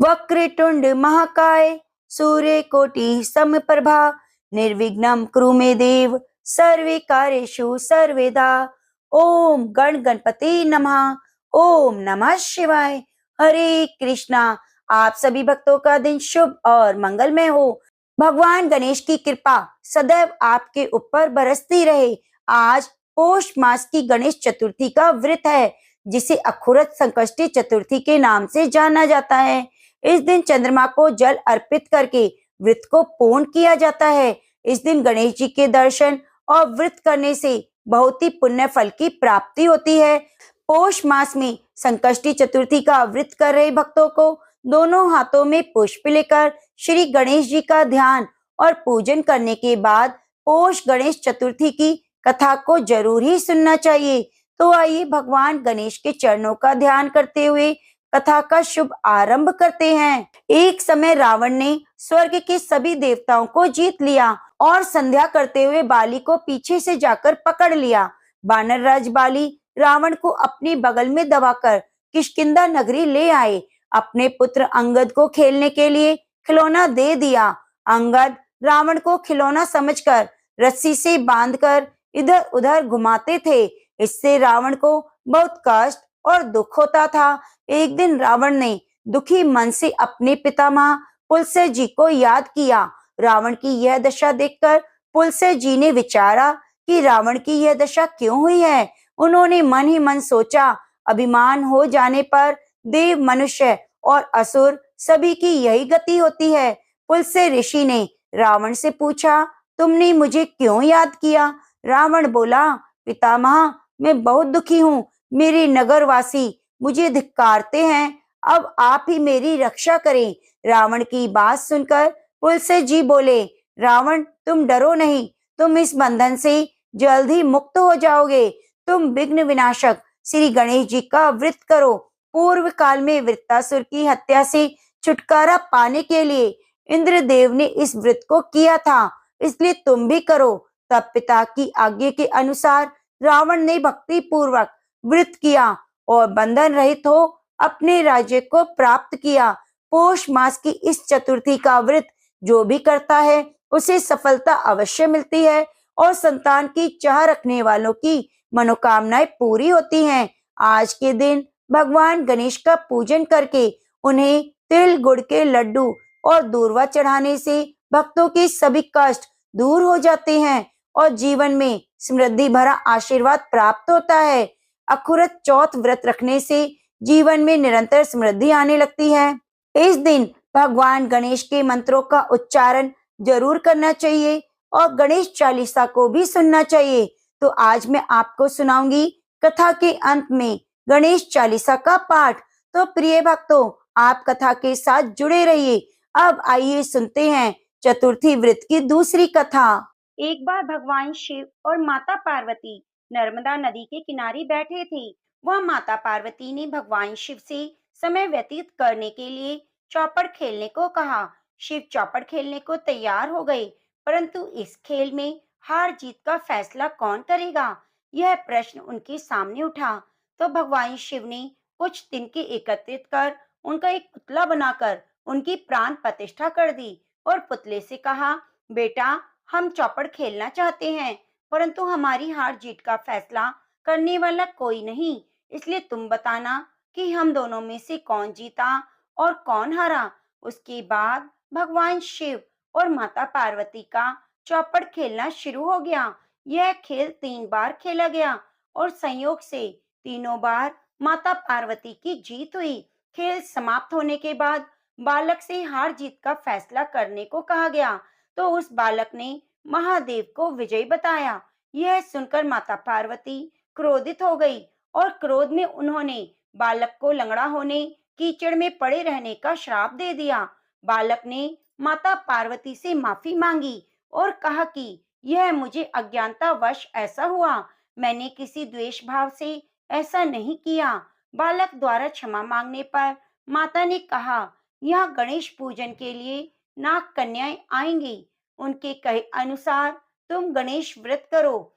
वक्रतुंड महाकाय सूर्यकोटि समप्रभा निर्विघ्नं कुरु मे देव सर्वे कार्येषु सर्वदा। ओम गण गणपति नमः। ओम नमः शिवाय। हरे कृष्णा। आप सभी भक्तों का दिन शुभ और मंगलमय हो। भगवान गणेश की कृपा सदैव आपके ऊपर बरसती रहे। आज पौष मास की गणेश चतुर्थी का व्रत है, जिसे अखुरत संकष्टी चतुर्थी के नाम से जाना जाता है। इस दिन चंद्रमा को जल अर्पित करके व्रत को पूर्ण किया जाता है। इस दिन गणेश जी के दर्शन और व्रत करने से बहुत ही पुण्य फल की प्राप्ति होती है। पौष मास में संकष्टी चतुर्थी का व्रत कर रहे भक्तों को दोनों हाथों में पुष्प लेकर श्री गणेश जी का ध्यान और पूजन करने के बाद पौष गणेश चतुर्थी की कथा को जरूर ही सुनना चाहिए। तो आइए भगवान गणेश के चरणों का ध्यान करते हुए कथा का शुभ आरंभ करते हैं। एक समय रावण ने स्वर्ग के सभी देवताओं को जीत लिया और संध्या करते हुए बाली को पीछे से जाकर पकड़ लिया। वानर राज बाली रावण को अपने बगल में दबाकर किष्किंधा नगरी ले आए। अपने पुत्र अंगद को खेलने के लिए खिलौना दे दिया। अंगद रावण को खिलौना समझकर रस्सी से बांधकर इधर उधर घुमाते थे। इससे रावण को बहुत कष्ट और दुख होता था। एक दिन रावण ने दुखी मन से अपने पितामह पुलस्त्य जी को याद किया। रावण की यह दशा देखकर पुलस्त्य जी ने विचारा कि रावण की यह दशा क्यों हुई है। उन्होंने मन ही मन सोचा, अभिमान हो जाने पर देव, मनुष्य और असुर सभी की यही गति होती है। पुलस्त्य ऋषि ने रावण से पूछा, तुमने मुझे क्यों याद किया? रावण बोला, पितामह, मैं बहुत दुखी हूँ। मेरे नगरवासी मुझे धिक्कारते हैं। अब आप ही मेरी रक्षा करें। रावण की बात सुनकर पुलस्त्य जी बोले, रावण, तुम डरो नहीं, तुम इस बंधन से जल्द ही मुक्त हो जाओगे। तुम विघ्न विनाशक श्री गणेश जी का व्रत करो। पूर्व काल में वृत्तासुर की हत्या से छुटकारा पाने के लिए इंद्रदेव ने इस व्रत को किया था, इसलिए तुम भी करो। तब पिता की आज्ञा के अनुसार रावण ने भक्ति पूर्वक व्रत किया और बंधन रहित हो अपने राज्य को प्राप्त किया। पौष मास की इस चतुर्थी का व्रत जो भी करता है उसे सफलता अवश्य मिलती है और संतान की चाह रखने वालों की मनोकामनाएं पूरी होती हैं। आज के दिन भगवान गणेश का पूजन करके उन्हें तिल गुड़ के लड्डू और दूर्वा चढ़ाने से भक्तों के सभी कष्ट दूर हो जाते हैं और जीवन में समृद्धि भरा आशीर्वाद प्राप्त होता है। अखुरत चौथ व्रत रखने से जीवन में निरंतर समृद्धि आने लगती है। इस दिन भगवान गणेश के मंत्रों का उच्चारण जरूर करना चाहिए और गणेश चालीसा को भी सुनना चाहिए। तो आज मैं आपको सुनाऊंगी कथा के अंत में गणेश चालीसा का पाठ। तो प्रिय भक्तों, आप कथा के साथ जुड़े रहिए। अब आइए सुनते हैं चतुर्थी व्रत की दूसरी कथा। एक बार भगवान शिव और माता पार्वती नर्मदा नदी के किनारे बैठे थे। वह माता पार्वती ने भगवान शिव से समय व्यतीत करने के लिए चौपड़ खेलने को कहा। शिव चौपड़ खेलने को तैयार हो गए, परंतु इस खेल में हार जीत का फैसला कौन करेगा, यह प्रश्न उनके सामने उठा। तो भगवान शिव ने कुछ तिनके एकत्रित कर उनका एक पुतला बनाकर उनकी प्राण प्रतिष्ठा कर दी और पुतले से कहा, बेटा, हम चौपड़ खेलना चाहते हैं, परंतु हमारी हार जीत का फैसला करने वाला कोई नहीं, इसलिए तुम बताना कि हम दोनों में से कौन जीता और कौन हारा। उसके बाद भगवान शिव और माता पार्वती का चौपड़ खेलना शुरू हो गया। यह खेल 3 बार खेला गया और संयोग से तीनों बार माता पार्वती की जीत हुई। खेल समाप्त होने के बाद बालक से हार जीत का फैसला करने को कहा गया, तो उस बालक ने महादेव को विजयी बताया। यह सुनकर माता पार्वती क्रोधित हो गई और क्रोध में उन्होंने बालक को लंगड़ा होने, कीचड़ में पड़े रहने का श्राप दे दिया। बालक ने माता पार्वती से माफी मांगी और कहा कि यह मुझे अज्ञानतावश ऐसा हुआ, मैंने किसी द्वेष भाव से ऐसा नहीं किया। बालक द्वारा क्षमा मांगने पर माता ने कहा, यहाँ गणेश पूजन के लिए नाग कन्याएं आएंगी, उनके कहे अनुसार तुम गणेश व्रत करो,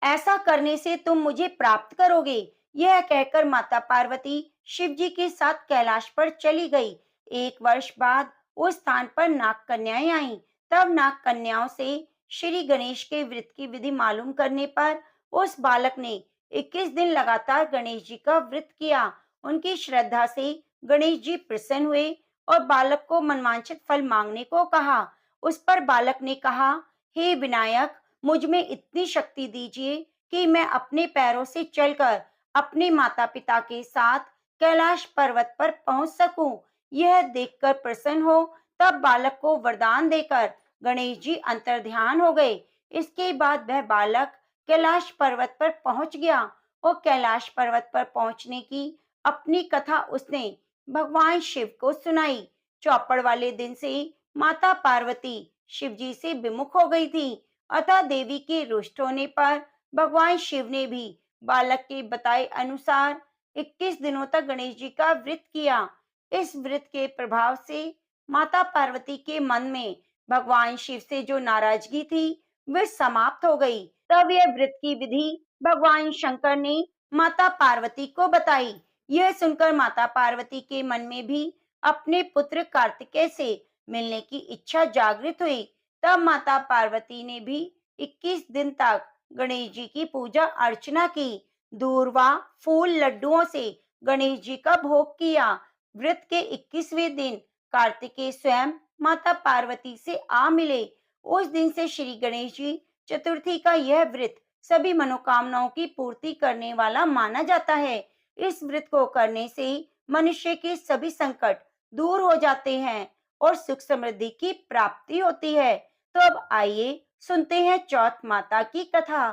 ऐसा करने से तुम मुझे प्राप्त करोगे। यह कहकर माता पार्वती शिव जी के साथ कैलाश पर चली गई। 1 वर्ष बाद उस स्थान पर नाग कन्याएं आईं। तब नाग कन्याओं से श्री गणेश के व्रत की विधि मालूम करने पर उस बालक ने 21 दिन लगातार गणेश जी का व्रत किया। उनकी श्रद्धा से गणेश जी प्रसन्न हुए और बालक को मनवांछित फल मांगने को कहा। उस पर बालक ने कहा, हे विनायक, मुझ में इतनी शक्ति दीजिए कि मैं अपने पैरों से चलकर अपने माता पिता के साथ कैलाश पर्वत पर पहुंच सकूं। यह देखकर प्रसन्न हो, तब बालक को वरदान देकर गणेश जी अंतर्ध्यान हो गए। इसके बाद वह बालक कैलाश पर्वत पर पहुंच गया और कैलाश पर्वत पर पहुंचने की अपनी कथा उसने भगवान शिव को सुनाई। चौपड़ वाले दिन से माता पार्वती शिव जी से विमुख हो गई थी, अतः देवी के रुष्ट होने पर भगवान शिव ने भी बालक के बताए अनुसार 21 दिनों तक गणेश जी का व्रत किया। इस व्रत के प्रभाव से माता पार्वती के मन में भगवान शिव से जो नाराजगी थी वह समाप्त हो गई। तब यह व्रत की विधि भगवान शंकर ने माता पार्वती को बताई। यह सुनकर माता पार्वती के मन में भी अपने पुत्र कार्तिकेय से मिलने की इच्छा जागृत हुई। तब माता पार्वती ने भी 21 दिन तक गणेश जी की पूजा अर्चना की। दूर्वा फूल लड्डुओं से गणेश जी का भोग किया। व्रत के 21वें दिन कार्तिकेय स्वयं माता पार्वती से आ मिले। उस दिन से श्री गणेश जी चतुर्थी का यह व्रत सभी मनोकामनाओं की पूर्ति करने वाला माना जाता है। इस व्रत को करने से मनुष्य के सभी संकट दूर हो जाते हैं और सुख समृद्धि की प्राप्ति होती है। तो अब आइए सुनते हैं चौथ माता की कथा।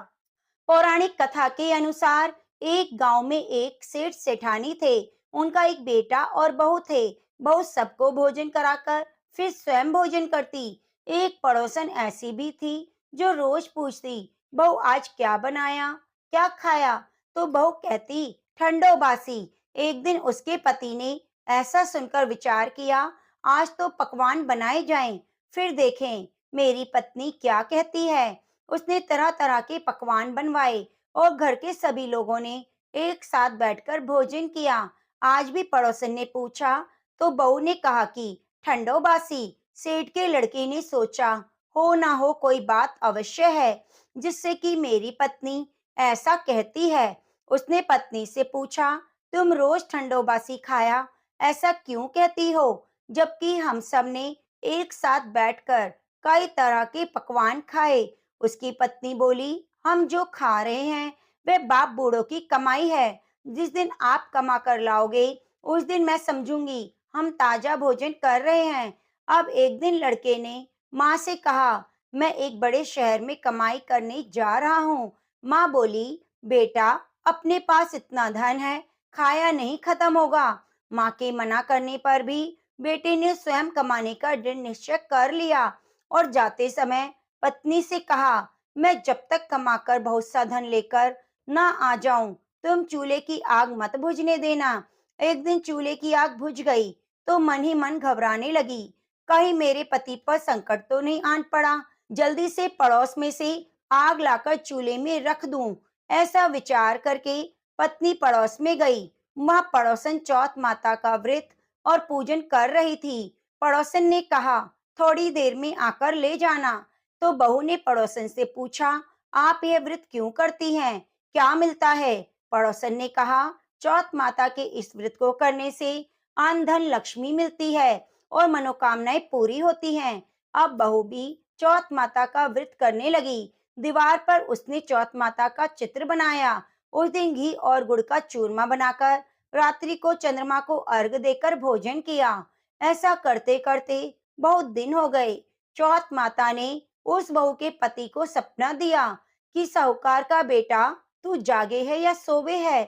पौराणिक कथा के अनुसार एक गांव में एक सेठ सेठानी थे। उनका एक बेटा और बहू थे। बहू सबको भोजन कराकर फिर स्वयं भोजन करती। एक पड़ोसन ऐसी भी थी जो रोज पूछती, बहू आज क्या बनाया, क्या खाया? तो बहू कहती, ठंडो बासी। एक दिन उसके पति ने ऐसा सुनकर विचार किया, आज तो पकवान बनाए जाएं, फिर देखें मेरी पत्नी क्या कहती है। उसने तरह तरह के पकवान बनवाए और घर के सभी लोगों ने एक साथ बैठकर भोजन किया। आज भी पड़ोसन ने पूछा तो बहू ने कहा कि ठंडो बासी। सेठ के लड़के ने सोचा, हो ना हो कोई बात अवश्य है जिससे कि मेरी पत्नी ऐसा कहती है। उसने पत्नी से पूछा, तुम रोज ठंडो बासी खाया, ऐसा क्यों कहती हो, जबकि हम सब ने एक साथ बैठकर कई तरह के पकवान खाए। उसकी पत्नी बोली, हम जो खा रहे हैं वह बाप बूढ़ों की कमाई है। जिस दिन आप कमा कर लाओगे उस दिन मैं समझूंगी हम ताजा भोजन कर रहे हैं। अब एक दिन लड़के ने माँ से कहा, मैं एक बड़े शहर में कमाई करने जा रहा हूँ। माँ बोली, बेटा अपने पास इतना धन है, खाया नहीं खत्म होगा। माँ के मना करने पर भी बेटे ने स्वयं कमाने का दृढ़ निश्चय कर लिया और जाते समय पत्नी से कहा, मैं जब तक कमाकर बहुत सा धन लेकर ना आ जाऊं तुम चूल्हे की आग मत बुझने देना। एक दिन चूल्हे की आग बुझ गई तो मन ही मन घबराने लगी, कहीं मेरे पति पर संकट तो नहीं आन पड़ा। जल्दी से पड़ोस में से आग लाकर चूल्हे में रख दूं। ऐसा विचार करके पत्नी पड़ोस में गई। वहां पड़ोसन चौथ माता का व्रत और पूजन कर रही थी। पड़ोसन ने कहा, थोड़ी देर में आकर ले जाना। तो बहू ने पड़ोसन से पूछा, आप यह व्रत क्यों करती हैं, क्या मिलता है? पड़ोसन ने कहा, चौथ माता के इस व्रत को करने से अन्न धन लक्ष्मी मिलती है और मनोकामनाएं पूरी होती हैं। अब बहू भी चौथ माता का व्रत करने लगी। दीवार पर उसने चौथ माता का चित्र बनाया। उस दिन घी और गुड़ का चूरमा बनाकर रात्रि को चंद्रमा को अर्घ देकर भोजन किया। ऐसा करते करते बहुत दिन हो गए। चौथ माता ने उस बहू के पति को सपना दिया कि साहूकार का बेटा तू जागे है या सोवे है,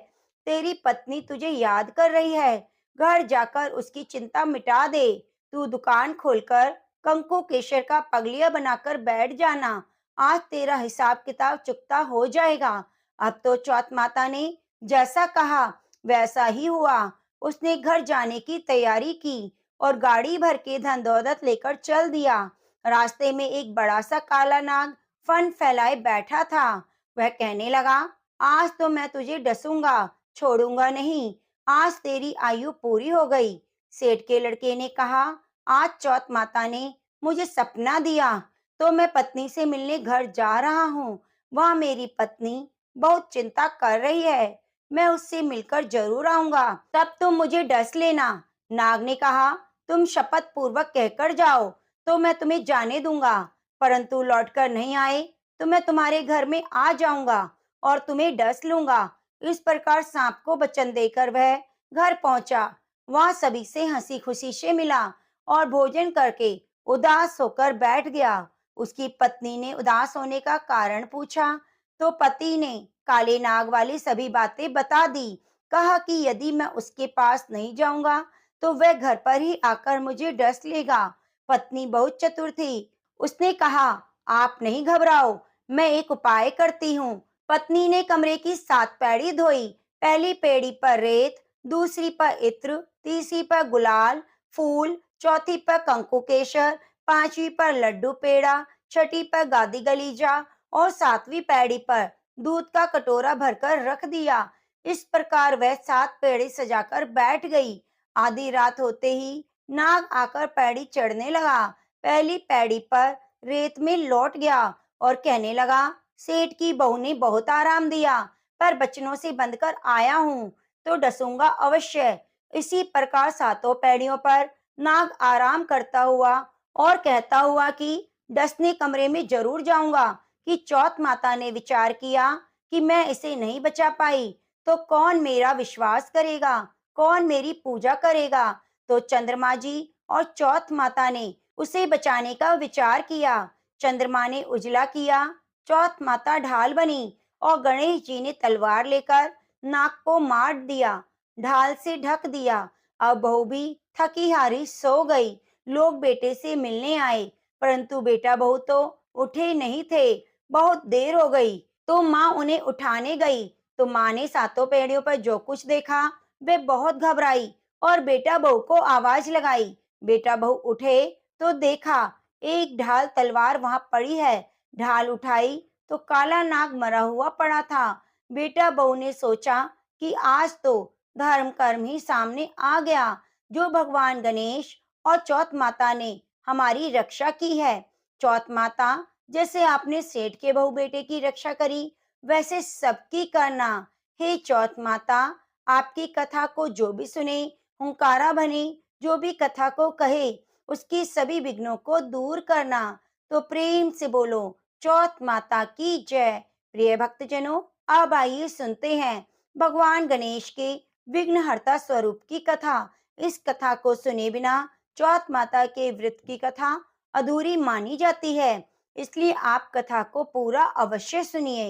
तेरी पत्नी तुझे याद कर रही है, घर जाकर उसकी चिंता मिटा दे। तू दुकान खोलकर कंकु केशर का पगलिया बनाकर बैठ जाना, आज तेरा हिसाब किताब चुकता हो जाएगा। अब तो चौथ माता ने जैसा कहा वैसा ही हुआ। उसने घर जाने की तैयारी की और गाड़ी भर के धन दौलत लेकर चल दिया। रास्ते में एक बड़ा सा काला नाग फन फैलाए बैठा था। वह कहने लगा, आज तो मैं तुझे डसूंगा, छोड़ूंगा नहीं। आज तेरी आयु पूरी हो गई, सेठ के लड़के ने कहा, आज चौथ माता ने मुझे सपना दिया, तो मैं पत्नी से मिलने घर जा रहा हूँ। वह मेरी पत्नी बहुत चिंता कर रही है। मैं उससे मिलकर जरूर आऊंगा, तब तुम मुझे डस लेना। नाग ने कहा, तुम शपथ पूर्वक कहकर जाओ तो मैं तुम्हें जाने दूंगा, परंतु लौटकर नहीं आए तो मैं तुम्हारे घर में आ जाऊंगा और तुम्हें डस लूंगा। इस प्रकार सांप को वचन देकर वह घर पहुंचा। वहां सभी से हंसी खुशी से मिला और भोजन करके उदास होकर बैठ गया। उसकी पत्नी ने उदास होने का कारण पूछा तो पति ने काले नाग वाली सभी बातें बता दी। कहा कि यदि मैं उसके पास नहीं जाऊंगा तो वह घर पर ही आकर मुझे डस लेगा। पत्नी बहुत चतुर थी। उसने कहा, आप नहीं घबराओ, मैं एक उपाय करती हूँ। पत्नी ने कमरे की 7 पैड़ी धोई। पहली पैड़ी पर रेत, दूसरी पर इत्र, तीसरी पर गुलाल फूल, चौथी पर कंकु केसर, पांचवी पर लड्डू पेड़ा, छठी पर गादी गलीजा और 7वीं पैड़ी पर दूध का कटोरा भरकर रख दिया। इस प्रकार वह 7 पैड़ी सजाकर बैठ गई। आधी रात होते ही नाग आकर पैड़ी चढ़ने लगा। पहली पैड़ी पर रेत में लौट गया और कहने लगा, सेठ की बहू ने बहुत आराम दिया, पर बचनों से बंधकर आया हूँ तो डसूंगा अवश्य। इसी प्रकार 7 पैड़ियों पर नाग आराम करता हुआ और कहता हुआ कि डसने कमरे में जरूर जाऊंगा, कि चौथ माता ने विचार किया कि मैं इसे नहीं बचा पाई तो कौन मेरा विश्वास करेगा, कौन मेरी पूजा करेगा। तो चंद्रमा जी और चौथ माता ने उसे बचाने का विचार किया। चंद्रमा ने उजला किया, चौथ माता ढाल बनी और गणेश जी ने तलवार लेकर नाग को मार दिया, ढाल से ढक दिया। अब बहू भी थकी हारी सो गई। लोग बेटे से मिलने आए, परंतु बेटा बहू तो उठे नहीं थे। बहुत देर हो गई तो माँ उन्हें उठाने गई, तो माँ ने 7 पैड़ियों पर जो कुछ देखा वे बहुत घबराई और बेटा बहू को आवाज लगाई। बेटा बहू उठे तो देखा एक ढाल तलवार वहां पड़ी है। ढाल उठाई तो काला नाग मरा हुआ पड़ा था। बेटा बहू ने सोचा कि आज तो धर्म कर्म ही सामने आ गया, जो भगवान गणेश और चौथ माता ने हमारी रक्षा की है। चौथ माता, जैसे आपने सेठ के बहू बेटे की रक्षा करी, वैसे सबकी करना। हे चौथ माता, आपकी कथा को जो भी सुने, हुंकारा बने, जो भी कथा को कहे, उसकी सभी विघ्नों को दूर करना। तो प्रेम से बोलो, चौथ माता की जय। प्रिय भक्तजनों, अब आइए सुनते हैं भगवान गणेश के विघ्नहर्ता स्वरूप की कथा। इस कथा को सुने बिना चौथ माता के व्रत की कथा अधूरी मानी जाती है, इसलिए आप कथा को पूरा अवश्य सुनिए।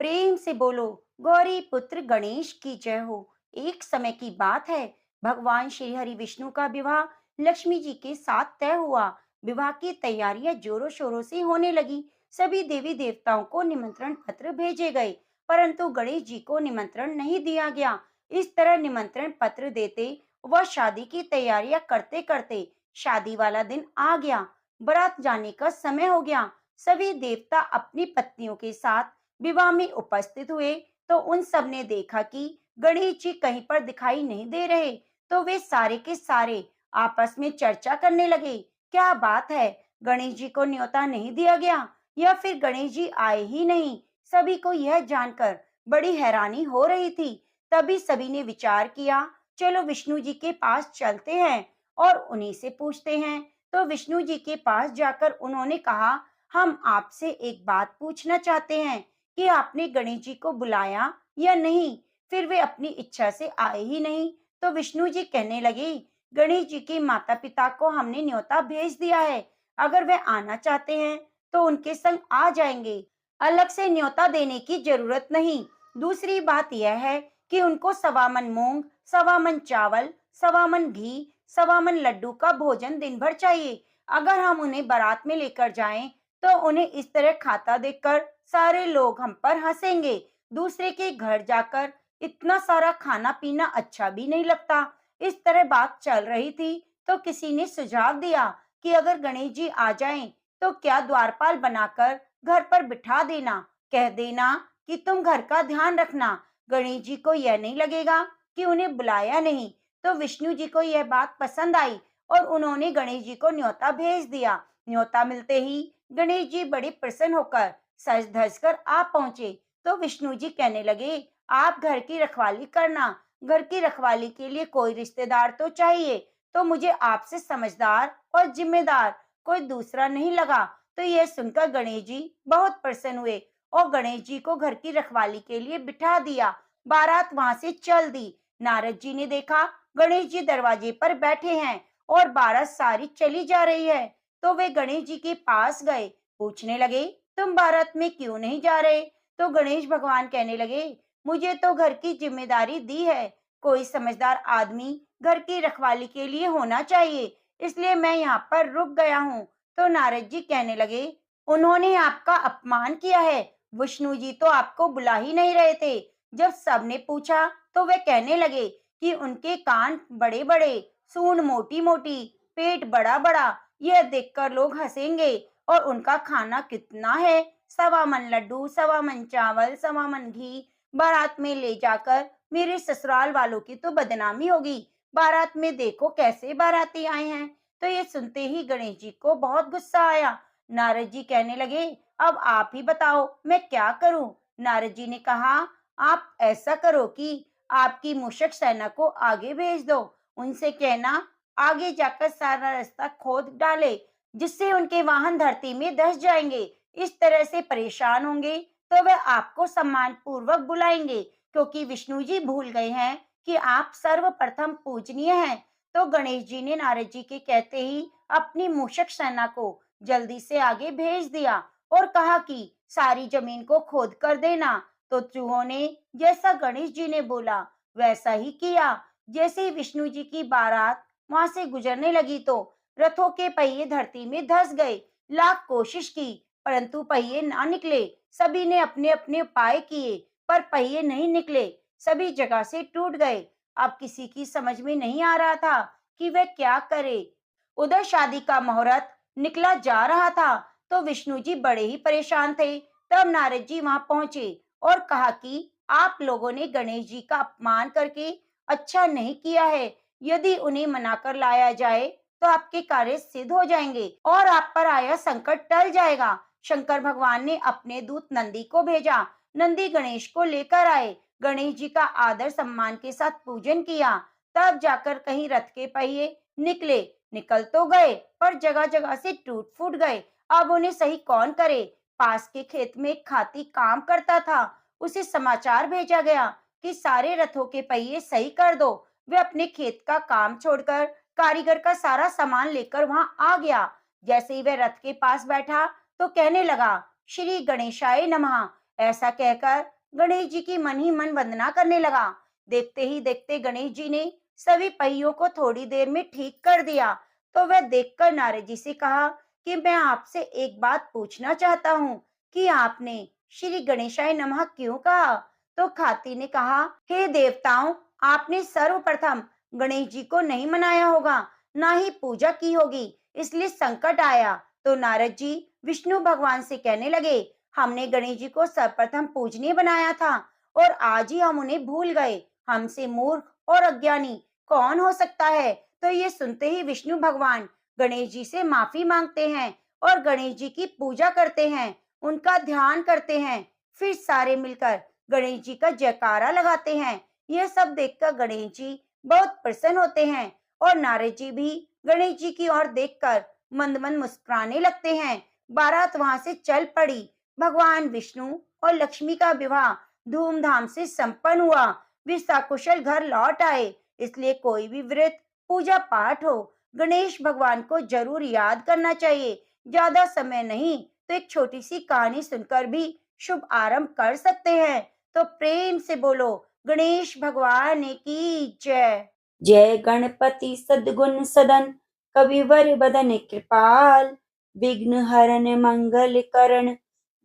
प्रेम से बोलो, गौरी पुत्र गणेश की जय हो। एक समय की बात है, भगवान श्री हरि विष्णु का विवाह लक्ष्मी जी के साथ तय हुआ। विवाह की तैयारियां जोरों शोरों से होने लगी। सभी देवी देवताओं को निमंत्रण पत्र भेजे गए, परंतु गणेश जी को निमंत्रण नहीं दिया गया। इस तरह निमंत्रण पत्र देते वह शादी की तैयारियां करते करते शादी वाला दिन आ गया। बारात जाने का समय हो गया। सभी देवता अपनी पत्नियों के साथ विवाह में उपस्थित हुए, तो उन सब ने देखा कि गणेश जी कहीं पर दिखाई नहीं दे रहे। तो वे सारे के सारे आपस में चर्चा करने लगे, क्या बात है, गणेश जी को न्योता नहीं दिया गया या फिर गणेश जी आए ही नहीं। सभी को यह जानकर बड़ी हैरानी हो रही थी। तभी सभी ने विचार किया, चलो विष्णु जी के पास चलते हैं और उन्हीं से पूछते हैं। तो विष्णु जी के पास जाकर उन्होंने कहा, हम आपसे एक बात पूछना चाहते हैं कि आपने गणेश जी को बुलाया या नहीं। फिर वे अपनी इच्छा से आए ही नहीं। तो विष्णु जी कहने लगे, गणेश जी के माता पिता को हमने न्योता भेज दिया है, अगर वे आना चाहते हैं तो उनके संग आ जाएंगे, अलग से न्योता देने की जरूरत नहीं। दूसरी बात यह है कि उनको 1.25 मन मूंग, 1.25 मन चावल, 1.25 मन घी, 1.25 मन लड्डू का भोजन दिन भर चाहिए। अगर हम उन्हें बारात में लेकर जाएं तो उन्हें इस तरह खाता देखकर सारे लोग हम पर हंसेंगे। दूसरे के घर जाकर इतना सारा खाना पीना अच्छा भी नहीं लगता। इस तरह बात चल रही थी तो किसी ने सुझाव दिया कि अगर गणेश जी आ जाएं तो क्या द्वारपाल बनाकर घर पर बिठा देना, कह देना कि तुम घर का ध्यान रखना। गणेश जी को यह नहीं लगेगा कि उन्हें बुलाया नहीं। तो विष्णु जी को यह बात पसंद आई और उन्होंने गणेश जी को न्योता भेज दिया। न्योता मिलते ही गणेश जी बड़े प्रसन्न होकर सज धज कर आ पहुंचे। तो विष्णु जी कहने लगे, आप घर की रखवाली करना, घर की रखवाली के लिए कोई रिश्तेदार तो चाहिए, तो मुझे आपसे समझदार और जिम्मेदार कोई दूसरा नहीं लगा। तो यह सुनकर गणेश जी बहुत प्रसन्न हुए और गणेश जी को घर की रखवाली के लिए बिठा दिया। बारात वहां से चल दी। नारद जी ने देखा गणेश जी दरवाजे पर बैठे हैं और बारात सारी चली जा रही है। तो वे गणेश जी के पास गए, पूछने लगे, तुम बारात में क्यों नहीं जा रहे? तो गणेश भगवान कहने लगे, मुझे तो घर की जिम्मेदारी दी है, कोई समझदार आदमी घर की रखवाली के लिए होना चाहिए, इसलिए मैं यहाँ पर रुक गया हूँ। तो नारद जी कहने लगे, उन्होंने आपका अपमान किया है, विष्णु जी तो आपको बुला ही नहीं रहे थे। जब सबने पूछा तो वे कहने लगे कि उनके कान बड़े बड़े, सूंड मोटी मोटी, पेट बड़ा बड़ा, यह देखकर लोग हंसेंगे। और उनका खाना कितना है, 1.25 मन लड्डू, 1.25 मन चावल, 1.25 मन घी। बारात में ले जाकर मेरे ससुराल वालों की तो बदनामी होगी। बारात में देखो कैसे बाराती आए हैं। तो ये सुनते ही गणेश जी को बहुत गुस्सा आया। नारद जी कहने लगे, अब आप ही बताओ मैं क्या करूं? नारद जी ने कहा, आप ऐसा करो कि आपकी मूषक सेना को आगे भेज दो, उनसे कहना आगे जाकर सारा रास्ता खोद डाले, जिससे उनके वाहन धरती में धंस जाएंगे। इस तरह से परेशान होंगे तो वे आपको सम्मान पूर्वक बुलाएंगे, क्योंकि विष्णु जी भूल गए हैं कि आप सर्वप्रथम पूजनीय हैं। तो गणेश जी ने नारद जी के कहते ही अपनी मूषक सेना को जल्दी से आगे भेज दिया और कहा कि सारी जमीन को खोद कर देना। तो चूहों ने जैसा गणेश जी ने बोला वैसा ही किया। जैसे ही विष्णु जी की बारात वहां से गुजरने लगी तो रथों के पहिए धरती में धंस गए। लाख कोशिश की परंतु पहिए ना निकले। सभी ने अपने अपने उपाय किए पर पहिए नहीं निकले, सभी जगह से टूट गए। अब किसी की समझ में नहीं आ रहा था कि वह क्या करे। उधर शादी का मुहूर्त निकला जा रहा था तो विष्णु जी बड़े ही परेशान थे। तब नारद जी वहां पहुंचे और कहा कि आप लोगों ने गणेश जी का अपमान करके अच्छा नहीं किया है। यदि उन्हें मनाकर लाया जाए तो आपके कार्य सिद्ध हो जाएंगे और आप पर आया संकट टल जाएगा। शंकर भगवान ने अपने दूत नंदी को भेजा। नंदी गणेश को लेकर आए। गणेश जी का आदर सम्मान के साथ पूजन किया। तब जाकर कहीं रथ के पहिए निकले। निकल तो गए पर जगह जगह से टूट फूट गए। अब उन्हें सही कौन करे? पास के खेत में एक खाती काम करता था। उसे समाचार भेजा गया कि सारे रथों के पहिए सही कर दो। वे अपने खेत का काम छोड़कर कारीगर का सारा सामान लेकर वहां आ गया। जैसे ही वह रथ के पास बैठा तो कहने लगा, श्री गणेशाय नमः। ऐसा कहकर गणेश जी की मन ही मन वंदना करने लगा। देखते ही देखते गणेश जी ने सभी पहियों को थोड़ी देर में ठीक कर दिया। तो वह देखकर नारद जी से कहा कि मैं आपसे एक बात पूछना चाहता हूँ कि आपने श्री गणेशाय नमः क्यों कहा? तो खाती ने कहा, हे देवताओं, आपने सर्वप्रथम गणेश जी को नहीं मनाया होगा, ना ही पूजा की होगी, इसलिए संकट आया। तो नारद जी विष्णु भगवान से कहने लगे, हमने गणेश जी को सर्वप्रथम पूजनीय बनाया था और आज ही हम उन्हें भूल गए। हमसे मूर्ख और अज्ञानी कौन हो सकता है? तो ये सुनते ही विष्णु भगवान गणेश जी से माफी मांगते हैं और गणेश जी की पूजा करते हैं, उनका ध्यान करते हैं। फिर सारे मिलकर गणेश जी का जयकारा लगाते हैं। यह सब देखकर गणेश जी बहुत प्रसन्न होते हैं और नारद जी भी गणेश जी की ओर देखकर मंद मंद मुस्कुराने लगते हैं। बारात वहां से चल पड़ी। भगवान विष्णु और लक्ष्मी का विवाह धूमधाम से संपन्न हुआ। वे सकुशल घर लौट आए। इसलिए कोई भी व्रत, पूजा पाठ हो, गणेश भगवान को जरूर याद करना चाहिए। ज्यादा समय नहीं तो एक छोटी सी कहानी सुनकर भी शुभ आरंभ कर सकते हैं। तो प्रेम से बोलो गणेश भगवान की जय। जय गणपति सद्गुण सदन, कविवर बदन कृपाल, विघ्न हरन मंगल करण,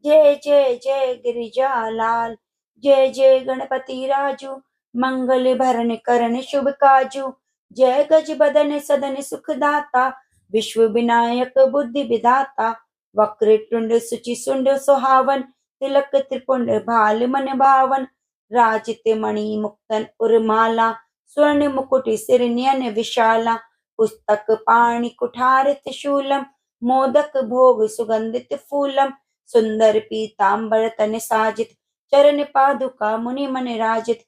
जय जय जय गिरिजा लाल। जय जय गणपति राजू, मंगल भरण करण शुभ काजू। जय गज बदन सदन सुखदाता, विश्व विनायक बुद्धि विधाता। वक्र तुंड सुचि सुंड सुहावन, तिलक त्रिपुंड भाल मन भावन। राजित मणि मुक्तन उर्माला, स्वर्ण मुकुट सिर नयन विशाला, पुस्तक पाणि कुठार त्रिशूलम, मोदक भोग सुगंधित फूलम, सुंदर पीतांबर तन साजित, चरण पादुका मुनि मन राजित,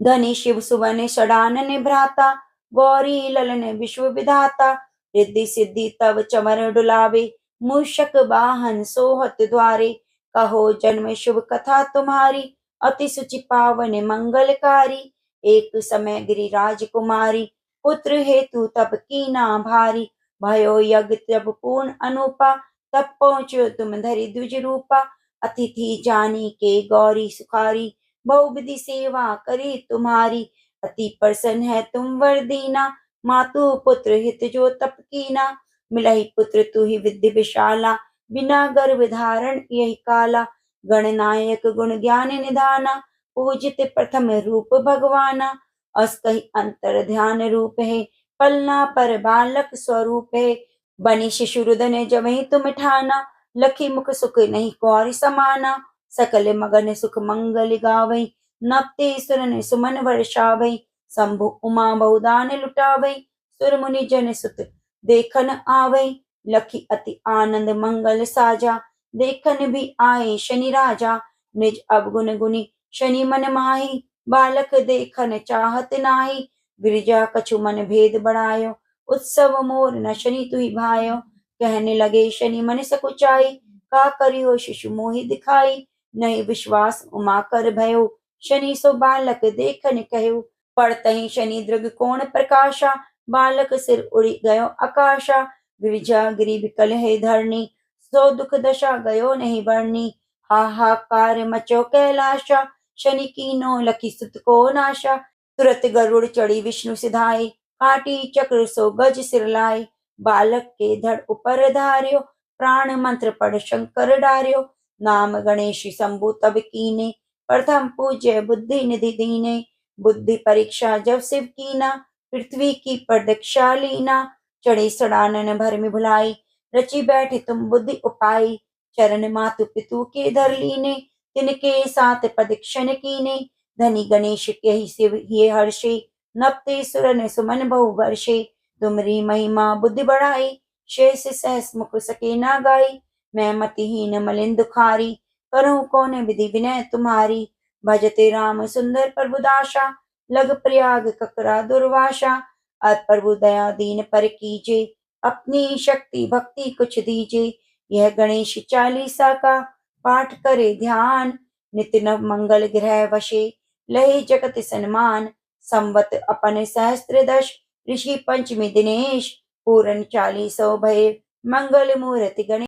धनी शिव सुवन षडानन भ्राता, गौरी ललन विश्व विधाता, रिद्धि सिद्धि तव चमर डुलावे, मूषक वाहन सोहत द्वारे, कहो जन्म शुभ कथा तुम्हारी, अति सुचि पावन मंगलकारी, एक समय गिरिराज कुमारी, पुत्र हेतु तब कीना भारी, भयो यज्ञ तब पूर्ण अनुपा, तब पहुँचो तुम धरि द्विज रूपा, अतिथि जानी के गौरी सुखारी, बहुविधि सेवा करे तुम्हारी, अति प्रसन्न है तुम वर दीना, मातु पुत्र हित जो तप कीना, मिलहि पुत्र तु ही विद्या विशाला, बिना गर्भ धारण यही काला, गणनायक गुण ज्ञान निधाना, पूजित प्रथम रूप भगवाना, अस कही अंतर ध्यान रूप है, पलना पर बालक स्वरूप है, बनी शिशु रुदन जमहि तुम ठाना, लखी मुख सुख नहीं कौरि समाना, सकल मगन सुख मंगल गावै, नपते सुरन सुमन वर्षावै, शंभु उमा बहुदान लुटावै, सुर मुनि जन सुत देखन आवै, लखी अति आनंद मंगल साजा, देखन भी आए शनि राजा, निज अवगुण गुनी शनि मन माही, बालक देखन चाहत नाही, गिरिजा कछु मन भेद बढ़ायो, उत्सव मोर न शनि तुहि भायो, कहने लगे शनि मन सकुचाई, का करियो शिशु मोहि दिखाई, नहीं विश्वास उमा कर भयो, शनि सो बालक देखन कहयो, पड़तहि शनि दृग कोण प्रकाशा, बालक सिर उड़ी गयो आकाशा, गिरिजा गिरि विकल है धरणी, सो दुख दशा गयो नहीं बरनी, हाहाकार मचो कैलाशा, शनि कीनो लखी सुत को नाशा, तुरत गरुड़ चढ़ी विष्णु सिधाई, काटी चक्र सो गज सिर लाए, बालक के धड़ ऊपर धार्यो, प्राण मंत्र पढ़ शंकर डार्यो, नाम गणेश शंभु तब कीने, प्रथम पूज्य बुद्धि निधि दीने, बुद्धि परीक्षा जब शिव कीना, पृथ्वी की प्रदक्षा लीना, चढ़े सड़ानन भर में भुलाई, रची बैठे तुम बुद्धि उपाई, चरण मातु पितु के धर लीने, तिनके साथ प्रदक्षिण कीने, धनी गणेश के ही शिव ये हर्षे, नपते सुरन सुमन बहु वर्षे, तुमरी महिमा बुद्धि बढ़ाई, शेष सहस मुख सके ना गाई, मैं मतिहीन मलिन दुखारी, करूं कौन विधि विनय तुम्हारी, भजते राम सुंदर प्रभु दासा, लग प्रयाग ककरा दुर्वासा, अब प्रभु दया दीन पर कीजे, अपनी शक्ति भक्ति कुछ दीजे, यह गणेश चालीसा का पाठ करे ध्यान, नित्य नव मंगल ग्रह वशे, लहे जगत सन्मान, संवत अपन सहस्त्र दश, ऋषि पंचमी दिनेश, पूरन 40 भय, मंगल मूर्ति गणेश।